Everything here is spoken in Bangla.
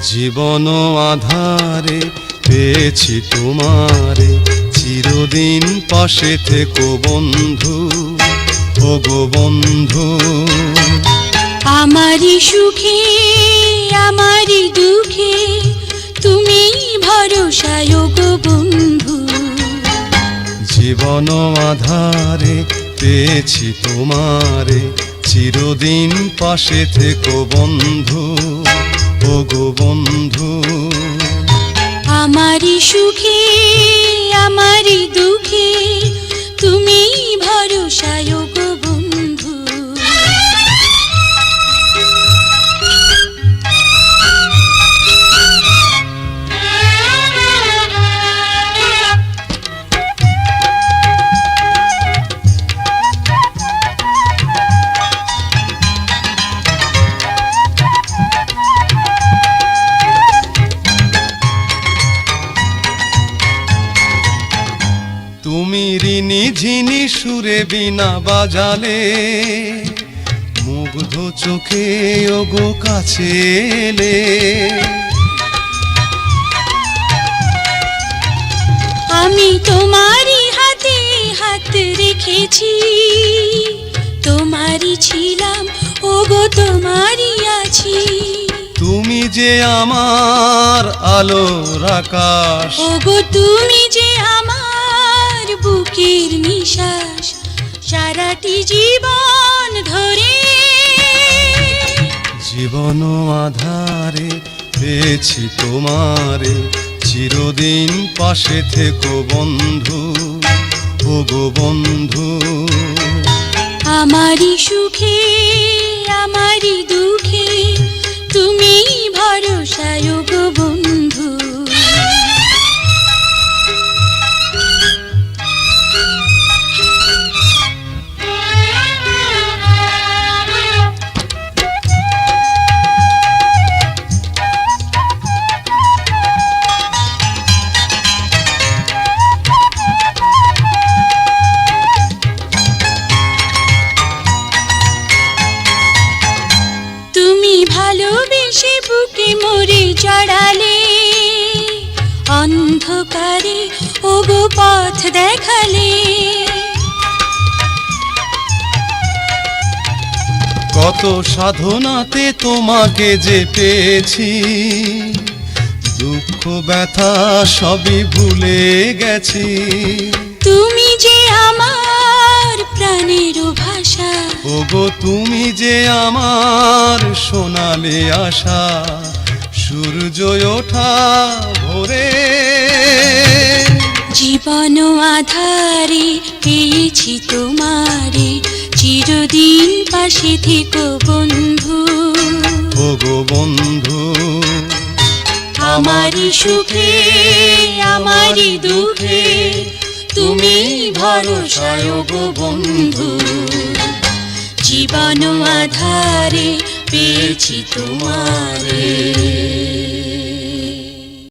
জীবন আধারে পেয়েছি তোমারে, চিরদিন পাশে থেকো বন্ধু, ও গো বন্ধু। আমারি সুখে আমারি দুঃখে তুমি ভরসায় গো বন্ধু। জীবন আধারে পেয়েছি তোমারে, চিরদিন পাশে থেকো বন্ধু, ও গো বন্ধু। আমারি সুখে আমারি দুঃখে তুমি ভরসায় গো বন্ধু। তুমি ঋণী ঝিনি সুরে বিনা বাজালে, মুগ্ধ চোখে ওগো কাছে এলে। আমি তোমারই হাতে হাত রেখেছি, তোমারই ছিলাম ওগো তোমারই আছি। তুমি যে আমার আলোর আকাশ, ওগো তুমি যে আমার বুকের নিঃশ্বাস, সারাটি জীবন ধরে। জীবন আধারে পেয়েছি তোমারে, চিরদিন পাশে থেকো বন্ধু, ও গো বন্ধু। আমারি সুখে আমারি দুঃখে তুমি ভরসায় গো বন্ধু। ভালোবেসে বুকে মরে জড়ালে, অন্ধকারে ওগো পথ দেখালে। কত সাধনাতে তোমাকে যে পেয়েছি, দুঃখ ব্যথা সবই ভুলে গেছি। তুমি যে আমার প্রাণের ভাষা, ওগো তুমি যে আমার সোনালি আশা, সূর্য ওঠা ভোরে। জীবন আধারে পেয়েছি তোমারে, চিরদিন পাশে থেকো বন্ধু, ওগো বন্ধু। আমারি সুখে আমারি দুঃখে তুমি ভরসায় গো বন্ধু। জীবন আধারে পেয়েছি তোমারে।